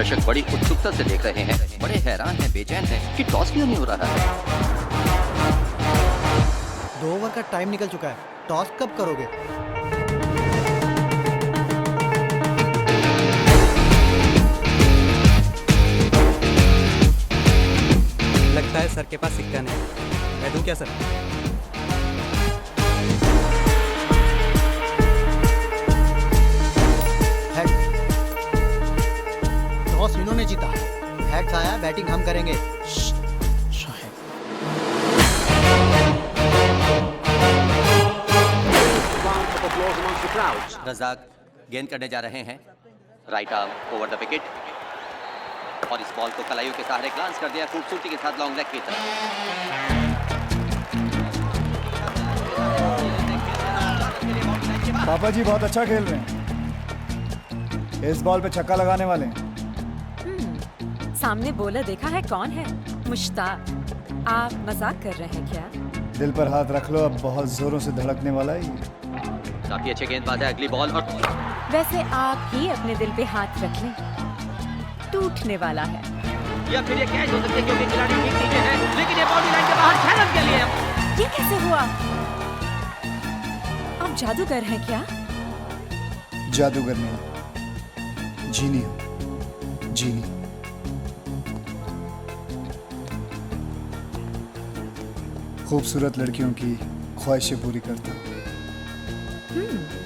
दर्शक बड़ी उत्सुकता से देख रहे हैं, बड़े हैरान हैं, बेचैन हैं कि टॉस क्यों नहीं हो रहा है। 2 ओवर का टाइम निकल चुका है, टॉस कब करोगे? लगता है सर के पास सिक्का नहीं। मैं दूं क्या सर? हेड। टॉस इन्होंने जीता, हेड्स आया, बैटिंग हम करेंगे। रजाक गेंद करने जा रहे हैं, right arm over the wicket और इस बॉल को कलाइयों के सहारे ग्लांस कर दिया खूबसूरती के साथ लॉन्ग लेग की तरफ। पापा जी बहुत अच्छा खेल रहे हैं, इस बॉल पे छक्का लगाने वाले हैं। सामने बॉलर देखा है कौन है? मुश्ताक। आप मजाक कर रहे हैं क्या? दिल पर हाथ रख लो, अब बहुत जोरों से धड़कने वाला है ये। काफी अच्छे गेंदबाज है, अगली बॉल और वैसे आप ही अपने दिल पे हाथ रख लें, टूटने वाला है। या फिर ये कैच हो सकती है क्योंकि खिलाड़ी ठीक नीचे है, लेकिन ये बाउंड्री लाइन के बाहर 6 रन के लिए। ये कैसे हुआ? आप जादूगर हैं क्या? जादूगर नहीं, जीनी हूं, जीनी। खूबसूरत लड़कियों की ख्वाहिशें पूरी करता हूं।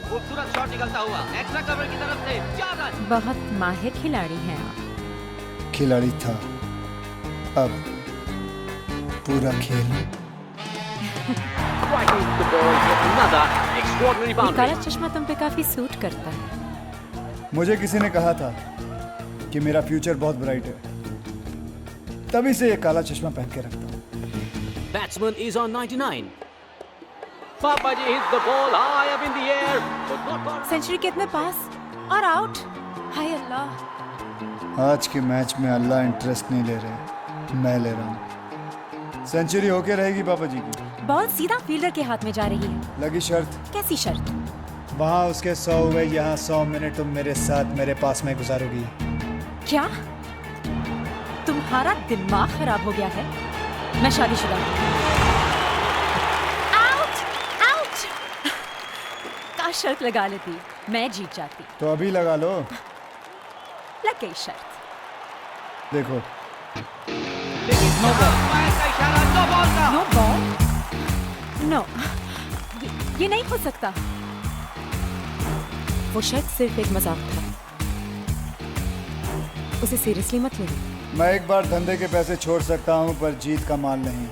खूबसूरत शॉट निकलता हुआ एक्स्ट्रा कवर की तरफ से 4 रन। बहुत माहिर खिलाड़ी हैं आप। खिलाड़ी था, अब पूरा खेल। ये काला चश्मा तुम पे काफी सूट करता है। मुझे किसी ने कहा था कि मेरा फ्यूचर बहुत ब्राइट है, तभी से ये काला चश्मा पहन के रखता हूँ। Batsman is on 99. Papaji hits the ball high up in the air, but not far. Century कितने पास और आउट? हाय अल्लाह। आज के मैच में अल्लाह इंटरेस्ट नहीं ले रहे, मैं ले रहा हूँ। सेंचुरी होके रहेगी पापा जी की। बॉल सीधा फील्डर के हाथ में जा रही है। लगी शर्त। कैसी शर्त? वहाँ उसके 100 हुए, यहाँ 100 मिनट तुम मेरे साथ मेरे पास में गुजारोगी। क्या तुम्हारा दिमाग खराब हो गया है? मैं शादीशुदा हूँ। Out out. काश शर्त लगा लेती, मैं जीत जाती। तो अभी लगा लो। लग गई शर्त। देखो नो बॉल। नो, ये नहीं हो सकता। वो शर्त सिर्फ एक मजाक था, उसे सीरियसली मत ले। मैं एक बार धंधे के पैसे छोड़ सकता हूँ, पर जीत का माल नहीं।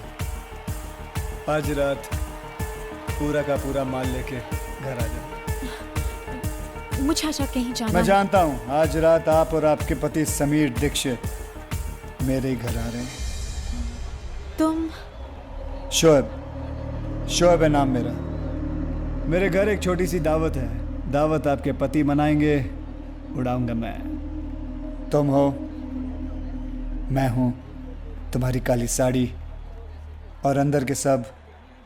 आज रात पूरा का पूरा माल लेके घर आ जाओ। मुझे अच्छा कहीं जाना। मैं जानता हूँ, आज रात आप और आपके पति समीर दीक्षित मेरे ही घर आ रहे हैं। तुम? शोएब है नाम मेरा। मेरे घर एक छोटी सी दावत है, दावत आपके पति मनाएंगे, उड़ाऊंगा मैं। तुम हो, मैं हूं, तुम्हारी काली साड़ी और अंदर के सब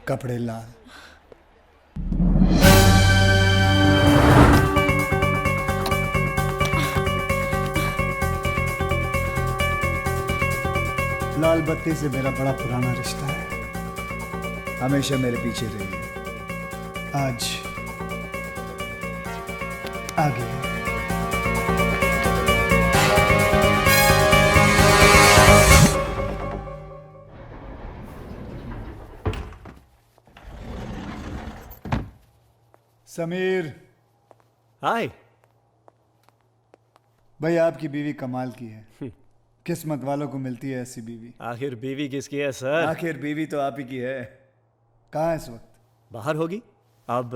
कपड़े लाल। लाल बत्ती से मेरा बड़ा पुराना रिश्ता है, हमेशा मेरे पीछे रहिए। आज आगे। समीर। हाय। भाई आपकी बीवी कमाल की है, किस्मत वालों को मिलती है ऐसी बीवी। आखिर बीवी किसकी है सर? आखिर बीवी तो आप ही की है। कहाँ है इस वक्त? बाहर होगी। अब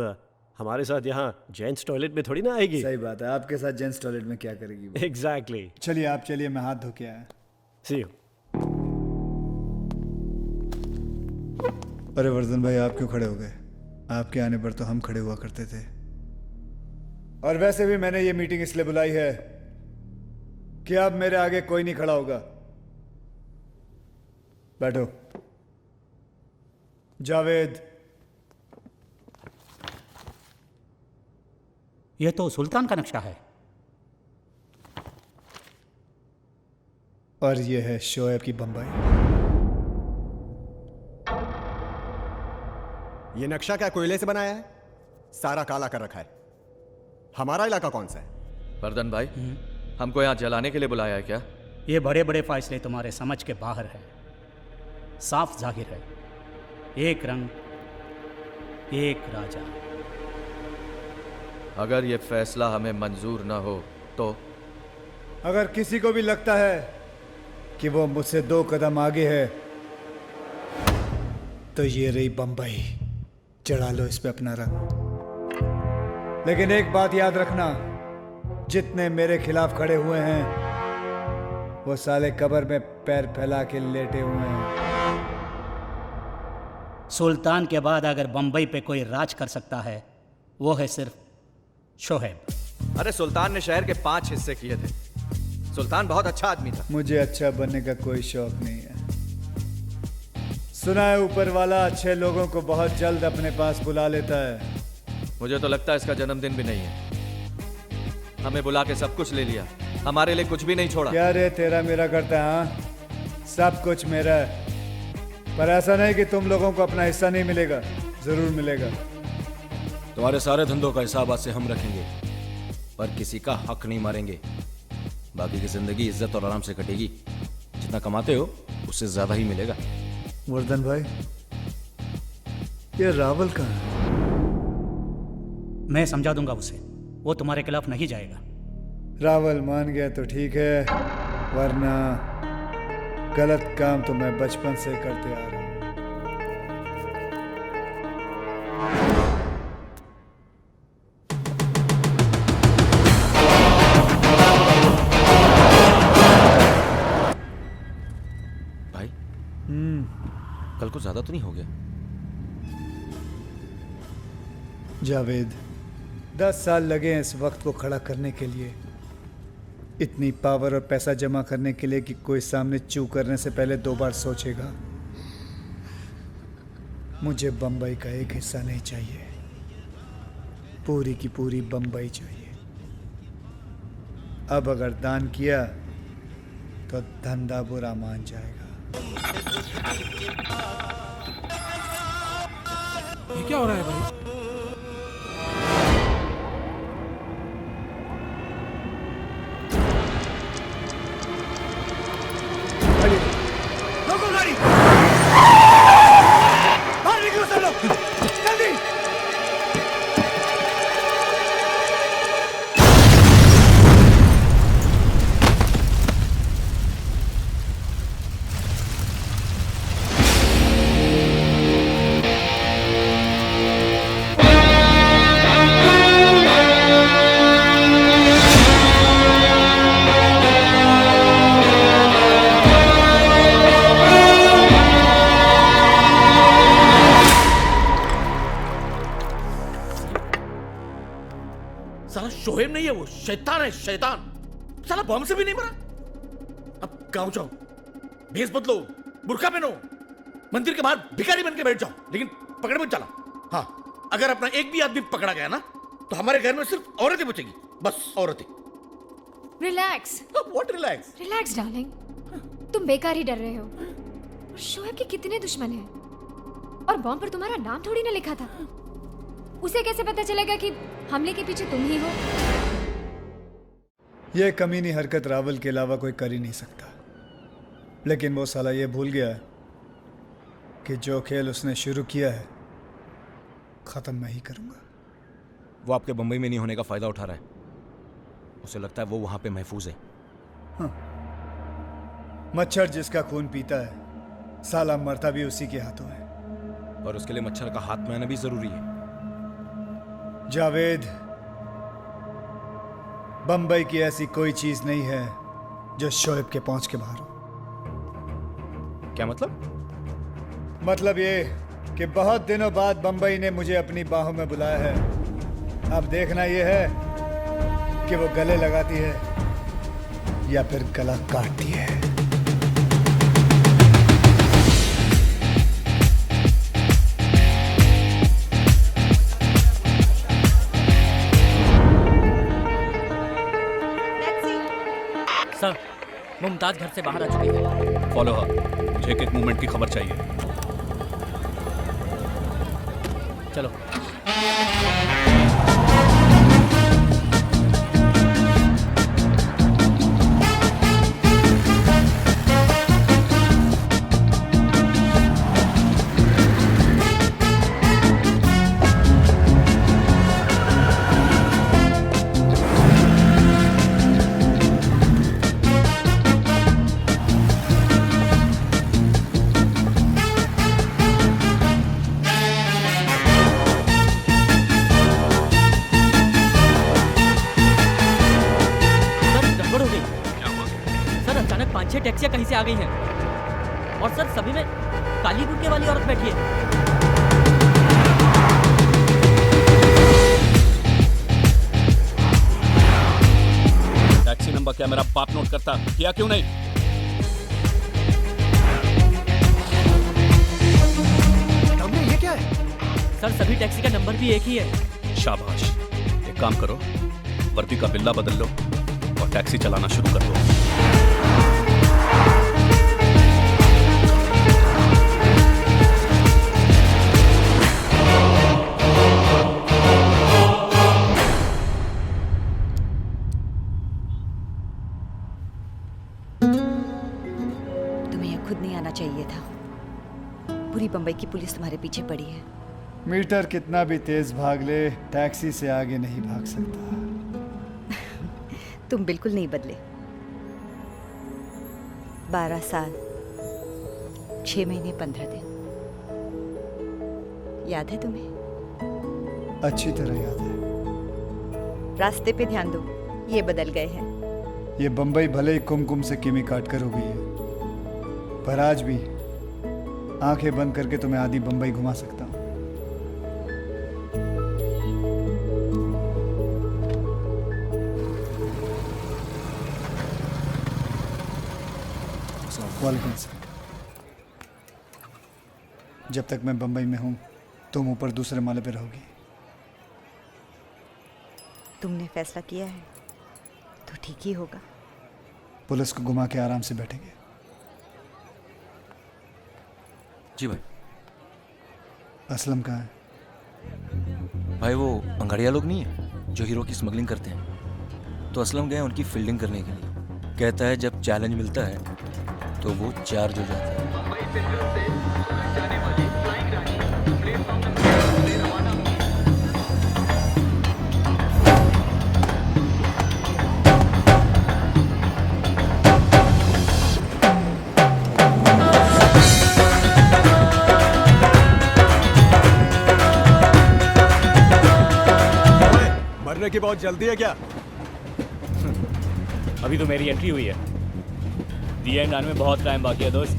हमारे साथ यहाँ जेंट्स टॉयलेट में थोड़ी ना आएगी। सही बात है, आपके साथ जेंट्स टॉयलेट में क्या करेगी वो? एग्जैक्टली। चलिए आप चलिए, मैं हाथ धो के आया। सी यू। अरे वर्धन भाई, आप क्यों खड़े हो गए? आपके आने पर तो हम खड़े हुआ करते थे। और वैसे भी मैंने ये मीटिंग इसलिए बुलाई है कि अब मेरे आगे कोई नहीं खड़ा होगा। बैठो। जावेद। यह तो सुल्तान का नक्शा है। और ये है शोएब की बम्बई। ये नक्शा क्या कोयले से बनाया है? सारा काला कर रखा है। हमारा इलाका कौन सा है? वर्धन भाई, हमको यहाँ जलाने के लिए बुलाया है क्या? ये बड़े बड़े फैसले तुम्हारे समझ के बाहर है। साफ जाहिर है, एक रंग एक राजा। अगर ये फैसला हमें मंजूर ना हो तो? अगर किसी को भी लगता है कि वो मुझसे 2 कदम आगे है तो ये रही बम्बई, चढ़ा लो इस पे अपना रंग। लेकिन एक बात याद रखना, जितने मेरे खिलाफ खड़े हुए हैं वो साले कब्र में पैर फैला के लेटे हुए हैं। सुल्तान के बाद अगर बंबई पे कोई राज कर सकता है वो है सिर्फ शोहेब। अरे सुल्तान ने शहर के 5 हिस्से किए थे। सुल्तान बहुत अच्छा आदमी था। मुझे अच्छा बनने का कोई शौक नहीं है। सुना है ऊपर वाला अच्छे लोगों को बहुत जल्द अपने पास बुला लेता है। मुझे तो लगता है इसका जन्मदिन भी नहीं है। हमें बुला के सब कुछ ले लिया, हमारे लिए कुछ भी नहीं छोड़ा। क्या रे तेरा मेरा करता है? हाँ, सब कुछ मेरा है, पर ऐसा नहीं कि तुम लोगों को अपना हिस्सा नहीं मिलेगा। जरूर मिलेगा। तुम्हारे सारे धंधों का हिसाब आज से हम रखेंगे, पर किसी का हक नहीं मारेंगे। बाकी की जिंदगी इज्जत और आराम से कटेगी। जितना कमाते हो उससे ज्यादा ही मिलेगा। वर्धन भाई, ये रावल कहाँ है? मैं समझा दूंगा उसे, वो तुम्हारे खिलाफ नहीं जाएगा। रावल मान गया तो ठीक है, वरना गलत काम तो मैं बचपन से करते आ रहा हूं। भाई, कल को ज्यादा तो नहीं हो गया? जावेद, 10 साल लगे हैं इस वक्त को खड़ा करने के लिए। इतनी पावर और पैसा जमा करने के लिए कि कोई सामने चू करने से पहले 2 बार सोचेगा। मुझे बम्बई का एक हिस्सा नहीं चाहिए, पूरी की पूरी बम्बई चाहिए। अब अगर दान किया तो धंधा बुरा मान जाएगा। ये क्या हो रहा है भाई? रोको गाड़ी! बाहर निकलो सब लोग! जल्दी! साला शोहेब नहीं है, वो शैतान है, शैतान। साला बम से भी नहीं मरा। अब गाँव जाओ, भेष बदलो, बुर्का पहनो, मंदिर के बाहर भिखारी बन के बैठ जाओ, लेकिन पकड़े मत चला। हाँ, अगर अपना एक भी आदमी पकड़ा गया ना तो हमारे घर में सिर्फ औरतें बचेगी, बस औरतें। Relax. What relax? Relax darling, तुम बेकार ही डर रहे हो। और शोएब के कितने दुश्मन हैं? और बॉम्ब पर तुम्हारा नाम थोड़ी ना लिखा था। उसे कैसे पता चलेगा कि हमले के पीछे तुम ही हो? यह कमीनी हरकत रावल के अलावा कोई कर ही नहीं सकता। लेकिन वो साला ये भूल गया है कि जो खेल उसने शुरू किया है खत्म मैं ही करूंगा। वो आपके बंबई में नहीं होने का फायदा उठा रहा है। उसे लगता है वो वहां पे महफूज है। हाँ। मच्छर जिसका खून पीता है साला मरता भी उसी के हाथों है। और उसके लिए मच्छर का हाथ में आना भी जरूरी है। जावेद, बंबई की ऐसी कोई चीज नहीं है जो शोएब के पहुंच के बाहर हो। क्या मतलब? मतलब ये कि बहुत दिनों बाद बंबई ने मुझे अपनी बाहों में बुलाया है। अब देखना यह है कि वो गले लगाती है या फिर गला काटती है। सर, मुमताज घर से बाहर आ चुकी है। फॉलो हर, मुझे एक मूवमेंट की खबर चाहिए। चलो। छह टैक्सियां कहीं से आ गई हैं और सर सभी में काली बुर्के वाली औरत बैठी है। टैक्सी नंबर क्या मेरा बाप नोट करता, किया क्यों नहीं? ये क्या है? सर सभी टैक्सी का नंबर भी एक ही है। शाबाश, एक काम करो, वर्दी का बिल्ला बदल लो और टैक्सी चलाना शुरू कर दो। खुद नहीं आना चाहिए था। पूरी बंबई की पुलिस तुम्हारे पीछे पड़ी है। मीटर कितना भी तेज भाग ले, टैक्सी से आगे नहीं भाग सकता। तुम बिल्कुल नहीं बदले। 12 साल 6 महीने 15 दिन, याद है तुम्हें? अच्छी तरह याद है। रास्ते पे ध्यान दो, ये बदल गए हैं। ये बंबई भले ही कुमकुम से किमी काट कर हो गई है, पर आज भी आंखें बंद करके तुम्हें आधी बंबई घुमा सकता हूं। वालेकुम सलाम। जब तक मैं बंबई में हूं, तुम ऊपर दूसरे माले पे रहोगी। तुमने फैसला किया है तो ठीक ही होगा। पुलिस को घुमा के आराम से बैठेंगे। जी भाई। असलम कहाँ है? भाई वो अंगाड़िया लोग नहीं है जो हीरो की स्मगलिंग करते हैं, तो असलम गए उनकी फील्डिंग करने के लिए। कहता है जब चैलेंज मिलता है तो वो चार्ज हो जाता है। मरने की बहुत जल्दी है क्या? अभी तो मेरी एंट्री हुई है। दी एंड आने में बहुत टाइम बाकी है दोस्त।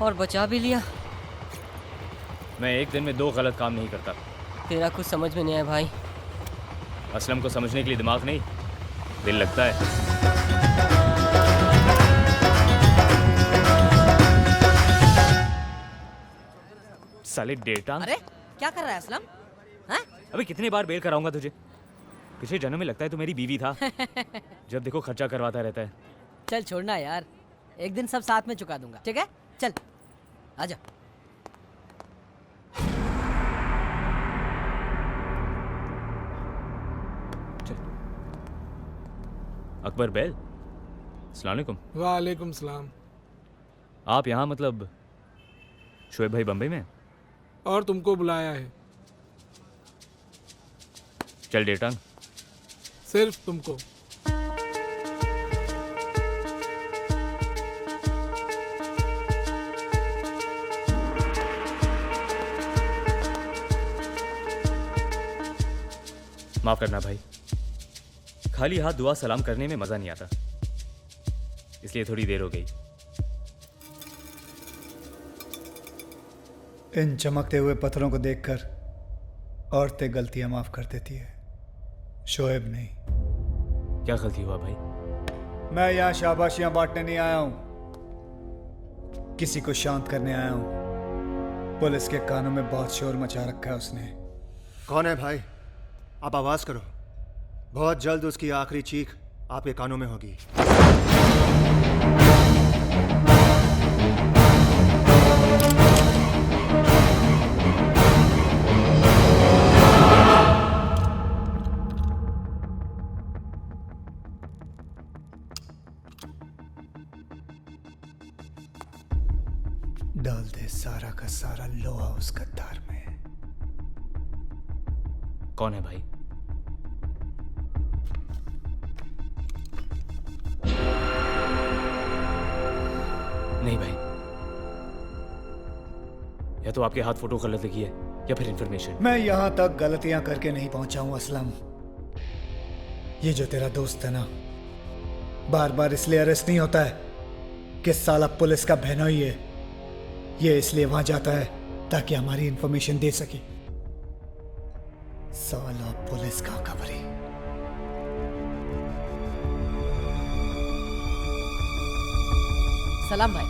और बचा भी लिया। मैं एक दिन में 2 गलत काम नहीं करता। तेरा कुछ समझ में नहीं आया भाई। असलम को समझने के लिए दिमाग नहीं, दिल लगता है। साले डेटा। अरे क्या कर रहा है असलम? हाँ? अबे कितनी बार बेल कराऊंगा तुझे? पिछले जन्म में लगता है तू मेरी बीवी था। जब देखो खर्चा करवाता रहता है। चल छोड़ना यार, एक दिन सब साथ में चुका दूंगा, ठीक है? चल आजा। अकबर बैल, अस्सलाम वालेकुम। वालेकुम सलाम। आप यहाँ मतलब शोएब भाई बम्बई में? और तुमको बुलाया है। चल डेटा। सिर्फ तुमको। माफ करना भाई, खाली हाथ दुआ सलाम करने में मजा नहीं आता, इसलिए थोड़ी देर हो गई। इन चमकते हुए पत्थरों को देखकर औरतें गलतियां माफ कर देती है, शोएब नहीं। क्या गलती हुआ भाई? मैं यहाँ शाबाशियां बांटने नहीं आया हूं, किसी को शांत करने आया हूं। पुलिस के कानों में बहुत शोर मचा रखा है उसने। कौन है भाई? आप आवाज करो, बहुत जल्द उसकी आखिरी चीख आपके कानों में होगी। डाल दे सारा का सारा लोहा उस गद्दार में। कौन है भाई? नहीं भाई, या तो आपके हाथ फोटो गलत लगी है या फिर इंफॉर्मेशन। मैं यहां तक गलतियां करके नहीं पहुंचा हूं असलम। ये जो तेरा दोस्त है ना, बार बार इसलिए अरेस्ट नहीं होता है कि साला पुलिस का बहनोई है। ये इसलिए वहां जाता है ताकि हमारी इंफॉर्मेशन दे सके। साला पुलिस का खबरी। सलाम भाई।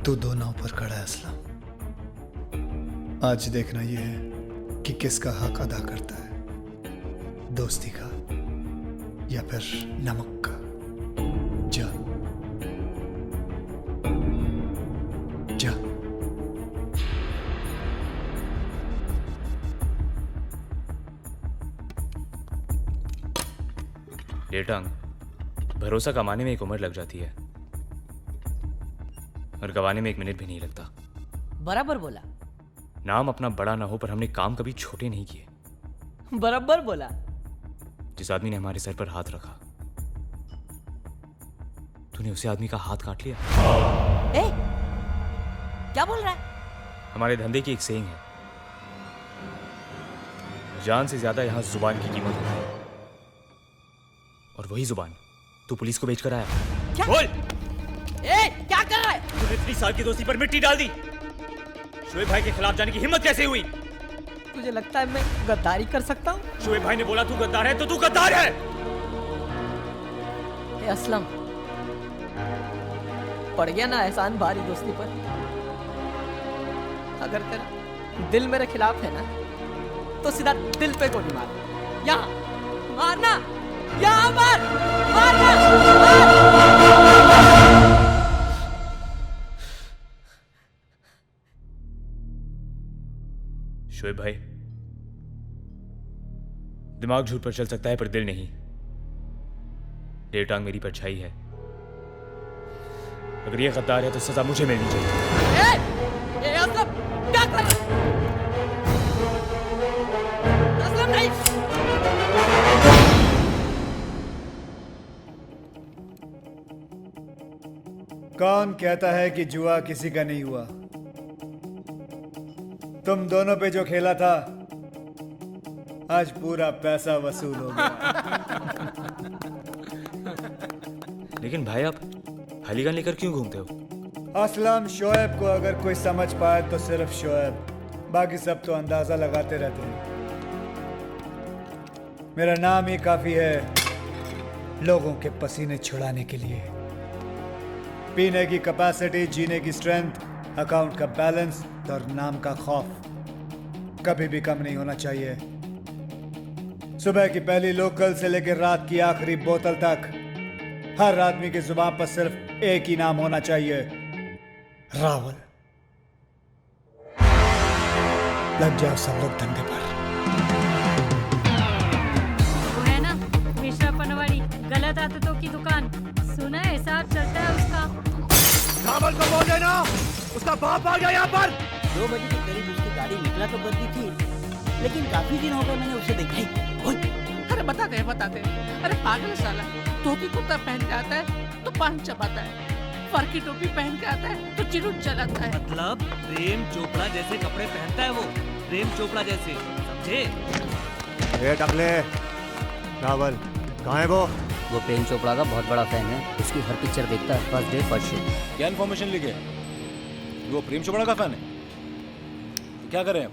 तू दो नाव पर खड़ा है असलम। आज देखना यह है कि किसका हक अदा करता है, दोस्ती का या फिर नमक का। जा जा। डेटांग, भरोसा कमाने में एक उम्र लग जाती है और गवाने में 1 मिनट भी नहीं लगता। बराबर बोला। नाम अपना बड़ा ना हो पर हमने काम कभी छोटे नहीं किए। बराबर बोला। जिस आदमी ने हमारे सर पर हाथ रखा, तूने उसे आदमी का हाथ काट लिया। ए, क्या बोल रहा है? हमारे धंधे की एक सेइंग है, जान से ज्यादा यहां जुबान की कीमत होती है, और वही जुबान तू पुलिस को बेचकर आया। क्या? बोल। ए, क्या कर रहा है? तूने इतनी साल की दोस्ती पर मिट्टी डाल दी। शोएब भाई के खिलाफ जाने की हिम्मत कैसे हुई? तुझे लगता है मैं गद्दारी कर सकता हूँ? शोएब भाई ने बोला तू गद्दार है तो तू गद्दार है। ए असलम, पड़ गया ना एहसान भारी दोस्ती पर। अगर तेरा दिल मेरे खिलाफ है ना, तो सीधा दिल पे गोली मार। यहाँ मारना, यहाँ मार, मारना, शोएब भाई, दिमाग झूठ पर चल सकता है पर दिल नहीं। डेटांग मेरी परछाई है। अगर ये गद्दार है तो सजा मुझे मिलनी चाहिए। ए असलम, क्या कर रहा है? असलम नहीं। कौन कहता है कि जुआ किसी का नहीं हुआ? तुम दोनों पे जो खेला था, आज पूरा पैसा वसूल हो गया। लेकिन भाई आप खाली गन लेकर क्यों घूमते हो? असलम शोएब को अगर कोई समझ पाए तो सिर्फ शोएब, बाकी सब तो अंदाजा लगाते रहते हैं। मेरा नाम ही काफी है लोगों के पसीने छुड़ाने के लिए। पीने की कैपेसिटी, जीने की स्ट्रेंथ, अकाउंट का बैलेंस और नाम का खौफ कभी भी कम नहीं होना चाहिए। सुबह की पहली लोकल से लेकर रात की आखिरी बोतल तक हर आदमी की जुबान पर सिर्फ एक ही नाम होना चाहिए, रावल। लग जाओ सब लोग धंधे पर। वो है ना मिश्रा पनवाड़ी, गलत आदतों की दुकान। सुना है हिसाब चलता है उसका। रावल को बोल देना उसका बाप आ गया यहाँ पर। 2 बजे के करीब उसकी गाड़ी निकला तो करती थी, लेकिन काफी दिन हो गए मैंने उसे देखा ही। अरे बताते हैं। अरे पागल साला, धोती कुर्ता पहन के आता है तो पान चबाता है, फर की टोपी पहन के आता है तो चिरुट चलाता है। मतलब प्रेम चोपड़ा जैसे कपड़े पहनता है वो, प्रेम चोपड़ा जैसे, समझे? ए टकले, रावल कहाँ है वो? वो प्रेम चोपड़ा का बहुत बड़ा फैन है, उसकी हर पिक्चर देखता है, फर्स्ट डे फर्स्ट शो। क्या इन्फॉर्मेशन लिखे? वो प्रेम चोपड़ा का फैन है? तो क्या करें?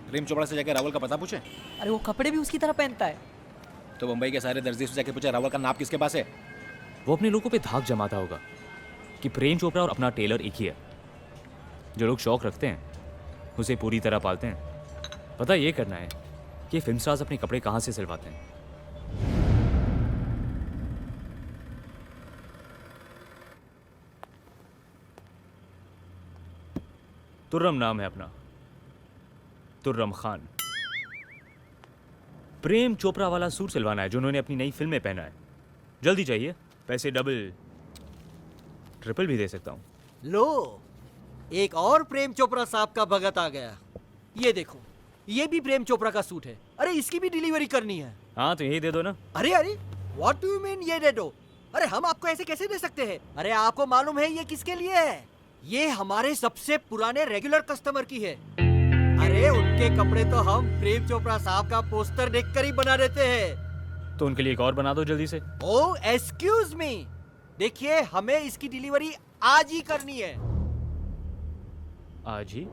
प्रेम चोपड़ा से जाकर रावल का पता पूछे? अरे वो कपड़े भी उसकी तरह पहनता है। तो मुंबई के सारे दर्जी से जाके पूछे रावल का नाप किसके पास है? वो अपने लोगों पे धाक जमाता होगा कि प्रेम चोपड़ा और अपना टेलर एक ही है। जो लोग शौक रखते हैं उसे पूरी तरह पालते हैं। पता ये करना है कि फिल्म स्टार्स अपने कपड़े कहाँ से सिलवाते हैं। तुर्रम नाम है अपना, तुर्रम खान। प्रेम चोपड़ा वाला सूट सिलवाना है जो उन्होंने अपनी नई फिल्म में पहना है। जल्दी चाहिए, पैसे डबल ट्रिपल भी दे सकता हूँ। लो, एक और प्रेम चोपड़ा साहब का भगत आ गया। ये देखो, ये भी प्रेम चोपड़ा का सूट है। अरे इसकी भी डिलीवरी करनी है। हाँ तो यही दे दो ना। अरे व्हाट डू यू मीन ये दे दो? अरे हम आपको ऐसे कैसे दे सकते हैं? अरे आपको मालूम है ये किसके लिए है? ये हमारे सबसे पुराने रेगुलर कस्टमर की है। अरे उनके कपड़े तो हम प्रेम चोपड़ा साहब का पोस्टर देखकर ही बना देते हैं। तो उनके लिए एक और बना दो जल्दी से। ओह एक्सक्यूज मी, देखिए हमें इसकी डिलीवरी आज ही करनी है। आज ही?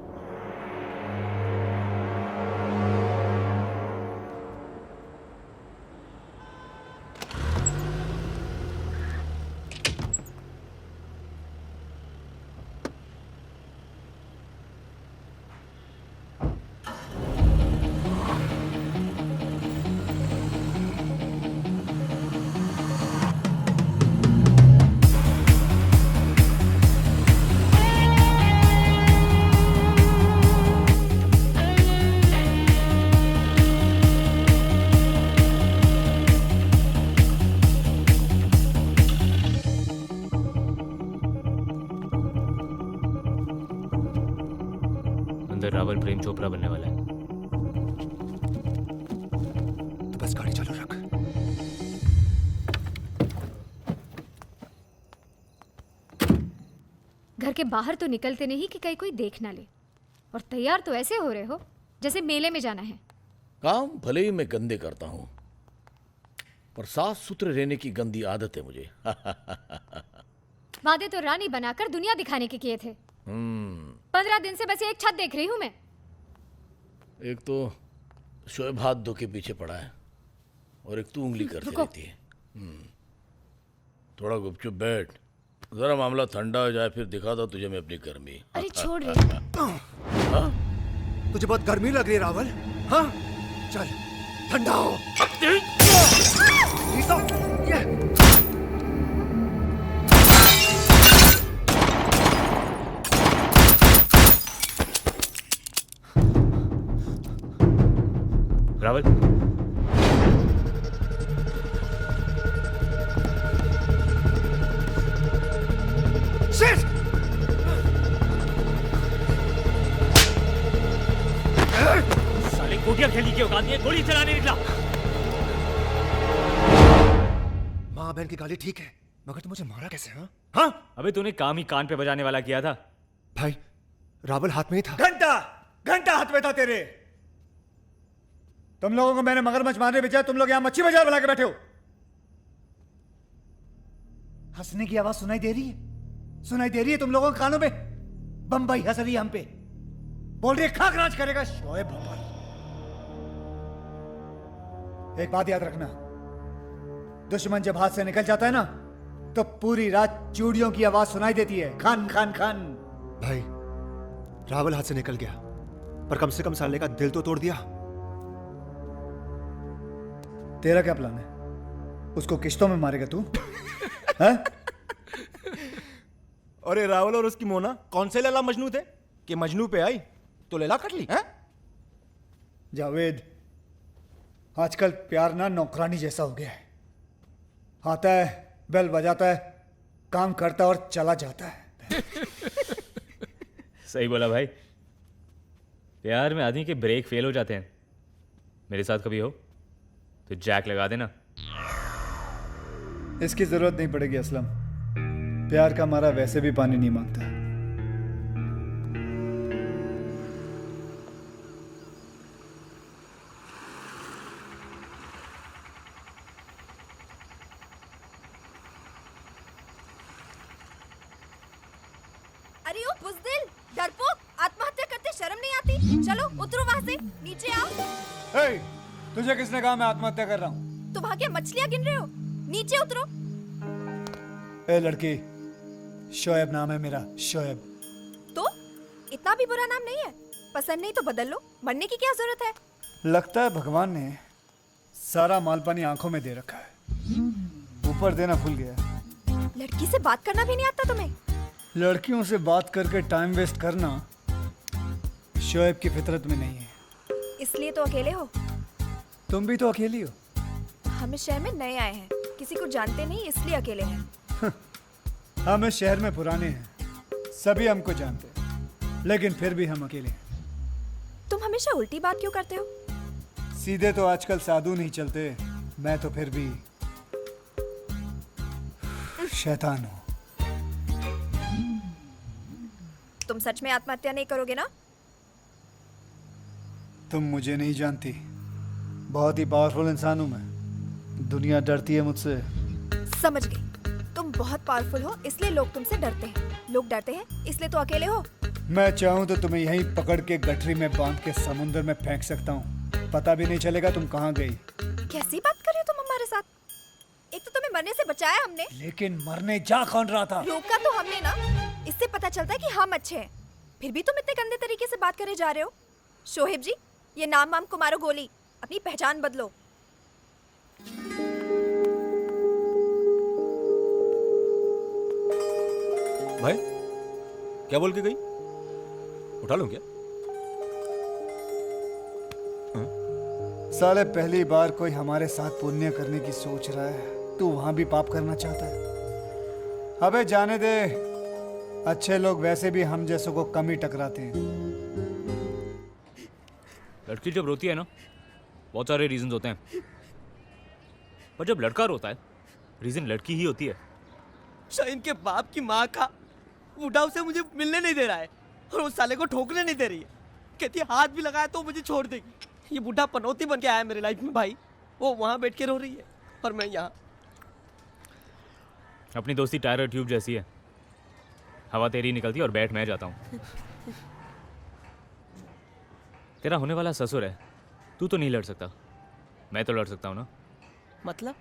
रावल प्रेम चोपड़ा बनने वाला है। तो बस गाड़ी चालू रख। घर के बाहर तो निकलते नहीं कि कहीं कोई देख ना ले, और तैयार तो ऐसे हो रहे हो जैसे मेले में जाना है। काम भले ही मैं गंदे करता हूं, पर साफ सुथरे रहने की गंदी आदत है मुझे। वादे तो रानी बनाकर दुनिया दिखाने के किए थे। 15 दिन से बस एक छत देख रही हूं मैं। एक तो शोएब हाथ धो के पीछे पड़ा है और एक तू उंगली करती रहती है। थोड़ा गुपचुप बैठ, जरा मामला ठंडा हो जाए फिर दिखा दो तुझे मैं अपनी गर्मी। अरे छोड़ रे। तुझे बहुत गर्मी लग रही है रावल? हाँ चल ठंडा हो। रावल, साले कोटिया खेली के औकात में गोली चलाने निकला। माँ बहन की गाली ठीक है, मगर तू मुझे मारा कैसे? हाँ अबे तूने काम ही कान पे बजाने वाला किया था। भाई रावल हाथ में ही था। घंटा हाथ में था तेरे। तुम लोगों को मैंने मगरमच्छ मारने भेजा, तुम लोग यहाँ मच्छी बाजार बना के बैठे हो। हंसने की आवाज सुनाई दे रही है? सुनाई दे रही है तुम लोगों के कानों में? बम्बई हंस रही है हम पे, बोल रही है खाक राज करेगा शोएब भोपाल। एक बात याद रखना, दुश्मन जब हाथ से निकल जाता है ना तो पूरी रात चूड़ियों की आवाज सुनाई देती है, खान खान खान। भाई रावल हाथ से निकल गया, पर कम से कम साले का दिल तो तोड़ दिया। तेरा क्या प्लान है? उसको किश्तों में मारेगा तू? हैं? अरे रावल और उसकी मोना कौन से लैला मजनू थे कि मजनू पे आई तो लैला कट ली हैं? जावेद, आजकल प्यार ना नौकरानी जैसा हो गया है। आता है, बेल बजाता है, काम करता है और चला जाता है। सही बोला भाई। प्यार में आदमी के ब्रेक फेल हो जाते हैं। मेरे साथ कभी हो तो जैक लगा देना। इसकी जरूरत नहीं पड़ेगी असलम, प्यार का मारा वैसे भी पानी नहीं मांगता। अरे ओ बुज़दिल, डरपोक, आत्महत्या करते शर्म नहीं आती? चलो उतरो वहां से, नीचे आओ। ए, तुझे किसने कहा मैं आत्महत्या कर रहा हूँ? तुम वहां क्या मछलियां गिन रहे हो? नीचे उतरो। ए लड़की, शोएब नाम है मेरा, शोएब। तो इतना भी बुरा नाम नहीं है। पसंद नहीं तो बदल लो, मरने की क्या जरूरत है? लगता है भगवान ने सारा माल पानी आंखों में दे रखा है, ऊपर देना भूल गया। लड़की से बात करना भी नहीं आता तुम्हें? लड़कियों से बात करके टाइम वेस्ट करना शोएब की फितरत में नहीं है। इसलिए तो अकेले हो? तुम भी तो अकेली हो। हम इस शहर में नए आए हैं, किसी को जानते नहीं इसलिए अकेले हैं। हम इस शहर में पुराने हैं, सभी हमको जानते हैं, लेकिन फिर भी हम अकेले हैं। तुम हमेशा उल्टी बात क्यों करते हो? सीधे तो आजकल साधु नहीं चलते, मैं तो फिर भी शैतान हूँ। तुम सच में आत्महत्या नहीं करोगे ना? तुम मुझे नहीं जानती, बहुत ही पावरफुल इंसान हूँ मैं, दुनिया डरती है मुझसे। समझ गई, तुम बहुत पावरफुल हो इसलिए लोग तुमसे डरते हैं। लोग डरते हैं इसलिए तो अकेले हो। मैं चाहूँ तो तुम्हें यहीं पकड़ के गठरी में बांध के समुंदर में फेंक सकता हूँ, पता भी नहीं चलेगा तुम कहाँ गई। कैसी बात कर रहे हो तुम हमारे साथ? एक तो तुम्हें मरने से बचाया हमने, लेकिन मरने जा कौन रहा था? रोका तो हमने ना। इससे पता चलता है कि हम अच्छे हैं, फिर भी तुम इतने गंदे तरीके से बात करे जा रहे हो। शोहेब जी, ये नाम वाम को मारो गोली, अपनी पहचान बदलो। भाई क्या बोल के गई? उठा लूं क्या? साले पहली बार कोई हमारे साथ पुण्य करने की सोच रहा है, तू वहां भी पाप करना चाहता है? अबे जाने दे, अच्छे लोग वैसे भी हम जैसों को कम ही टकराते हैं। लड़की जब रोती है ना, बहुत सारे रीजन होते हैं, पर जब लड़का रोता है रीजन लड़की ही होती है। शाहीन के बाप की माँ का बूढ़ा उसे मुझे मिलने नहीं दे रहा है और उस साले को ठोकने नहीं दे रही है। कहती है हाथ भी लगाया तो मुझे छोड़ देगी। ये बूढ़ा पनौती बन के आया मेरे लाइफ में भाई। वो वहाँ बैठ के रो रही है और मैं यहाँ। अपनी दोस्ती टायर और ट्यूब जैसी है, हवा तेरी निकलती है और बैठ मैं जाता हूँ। तेरा होने वाला ससुर है, तू तो नहीं लड़ सकता, मैं तो लड़ सकता हूँ ना। मतलब?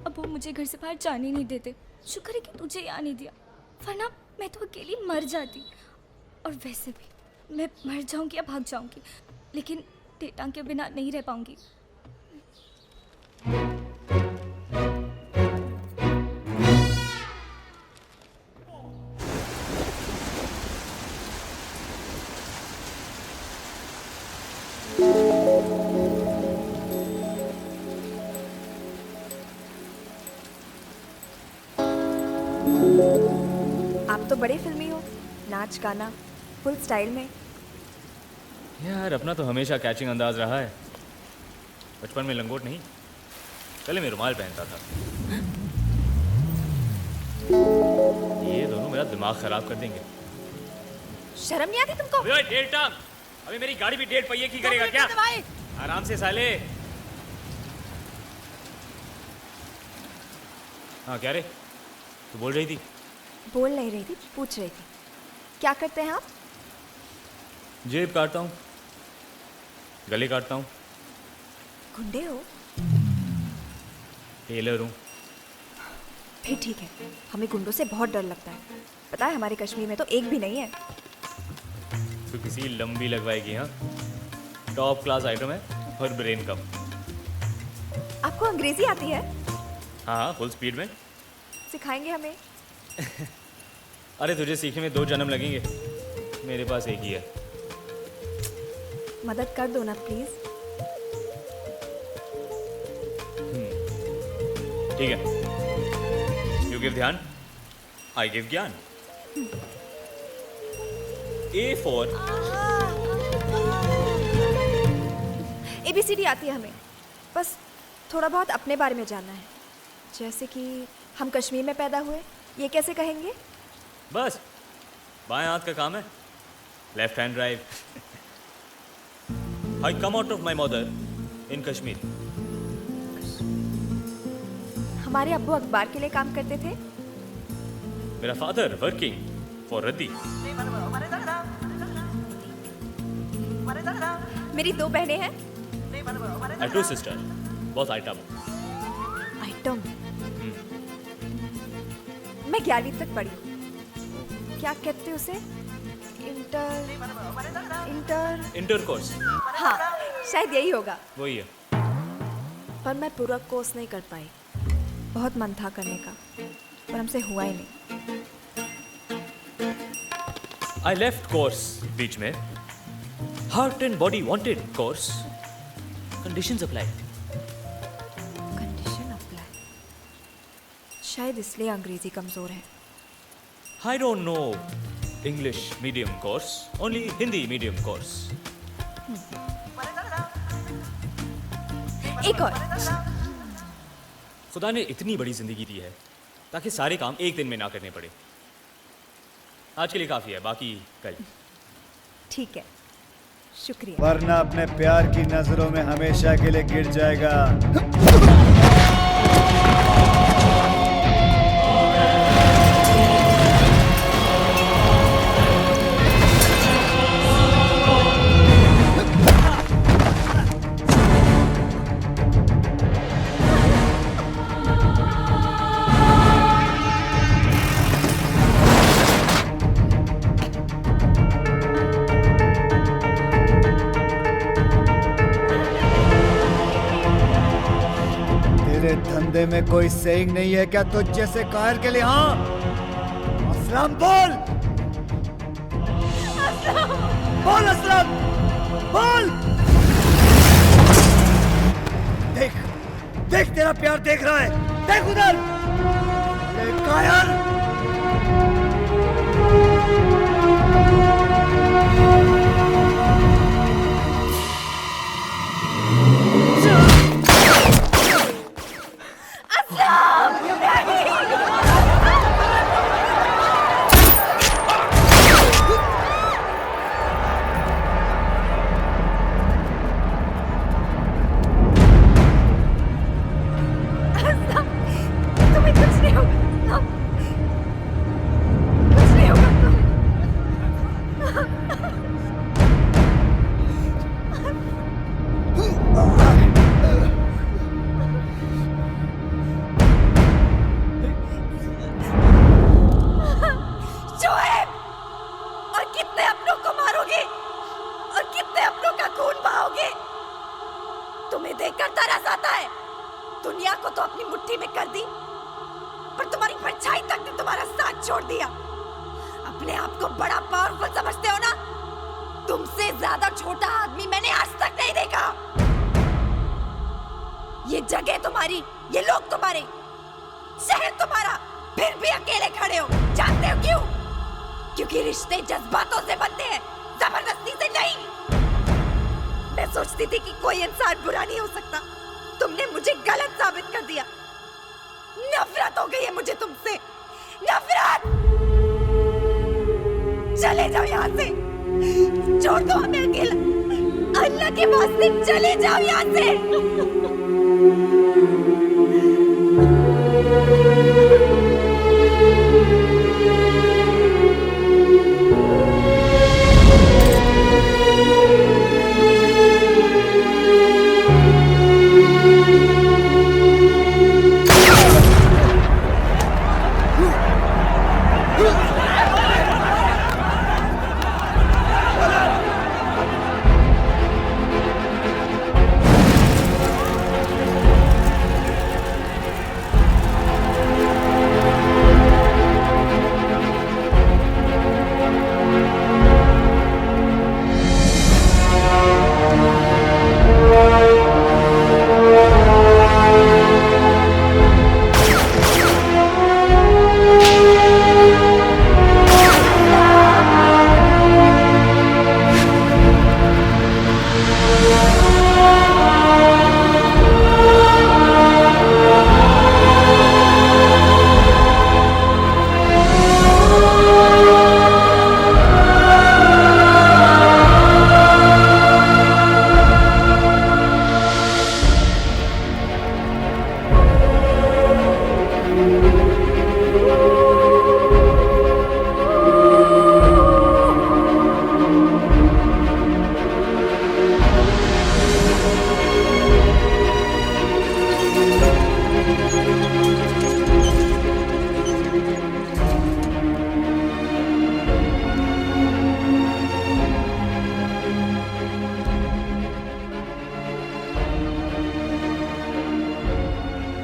अब वो मुझे घर से बाहर जाने नहीं देते। शुक्र है कि तुझे यहाँ नहीं दिया, वरना मैं तो अकेली मर जाती। और वैसे भी मैं मर जाऊंगी या भाग जाऊंगी, लेकिन टेटांग के बिना नहीं रह पाऊंगी। आप तो बड़े फिल्मी हो, नाच गाना फुल स्टाइल में। यार अपना तो हमेशा कैचिंग अंदाज रहा है। बचपन में लंगोट नहीं, पहले मैं रुमाल पहनता था। ये दोनों मेरा दिमाग खराब कर देंगे। शर्म नहीं आती तुमको? डेढ़ टांग, अभी मेरी गाड़ी भी डेढ़ पहिए की करेगा क्या? आराम से साले। हाँ क्या रे, तू बोल रही थी? बोल नहीं रही थी, पूछ रही थी। क्या करते हैं आप? जेब काटता हूँ, गले काटता हूँ। गुंडे हो? टेलर हूँ। फिर ठीक है, हमें गुंडों से बहुत डर लगता है। पता है हमारे कश्मीर में तो एक भी नहीं है। तो किसी लंबी लगवाएगी? हाँ, टॉप क्लास आइटम है और ब्रेन कम। आपको अंग्रेजी आती है? हाँ, फुल स्पीड में। सिखाएंगे हमें? अरे तुझे सीखने में 2 जन्म लगेंगे, मेरे पास एक ही है। मदद कर दो ना प्लीज। ठीक है, यू गिव ध्यान, आई गिव ज्ञान। A for ABCD आती है हमें, बस थोड़ा बहुत अपने बारे में जानना है। जैसे कि हम कश्मीर में पैदा हुए, ये कैसे कहेंगे? बस बाएं हाथ का काम है, left hand drive. I come out of my mother in Kashmir. हमारे अब्बू अखबार के लिए काम करते थे। मेरा फादर वर्किंग फॉर रद्दी। मेरी 2 बहनें हैं। I 2 sister, बहुत आइटम। आइटम? मैं 11वीं तक पढ़ी हूँ। क्या कहते उसे? Inter course. हाँ, शायद यही होगा। वही है। पर मैं पूरा कोर्स नहीं कर पाई। बहुत मन था करने का, पर हमसे हुआ ही नहीं। I left course बीच में। Heart and body wanted course. Conditions apply. Condition apply. शायद इसलिए अंग्रेजी कमजोर है। I don't know English medium course, only Hindi medium course. एक और। खुदा ने इतनी बड़ी जिंदगी दी है ताकि सारे काम एक दिन में ना करने पड़े। आज के लिए काफी है, बाकी कल। ठीक है, शुक्रिया। वरना अपने प्यार की नजरों में हमेशा के लिए गिर जाएगा। धंधे में कोई सेइंग नहीं है क्या तुझ जैसे कायर के लिए? हाँ, असलम बोल। बोल असलम, बोल। देख देख, तेरा प्यार देख रहा है, देख उधर। कायर, चले जाओ यहाँ से, छोड़ दो हमें अकेला। अल्लाह के वास्ते चले जाओ यहाँ से।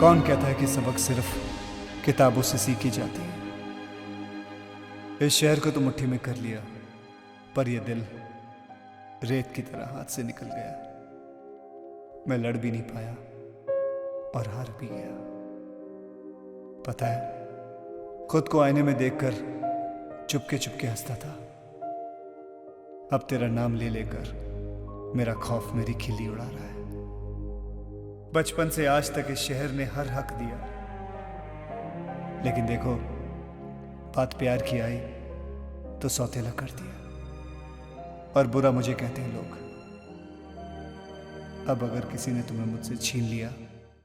कौन कहता है कि सबक सिर्फ किताबों से सीखी जाती है? इस शहर को तो मुट्ठी में कर लिया, पर यह दिल रेत की तरह हाथ से निकल गया। मैं लड़ भी नहीं पाया और हार भी गया। पता है, खुद को आईने में देखकर चुपके चुपके हंसता था। अब तेरा नाम ले लेकर मेरा खौफ मेरी खिल्ली उड़ा रहा है। बचपन से आज तक इस शहर ने हर हक दिया, लेकिन देखो, बात प्यार की आई तो सौतेला कर दिया। और बुरा मुझे कहते हैं लोग। अब अगर किसी ने तुम्हें मुझसे छीन लिया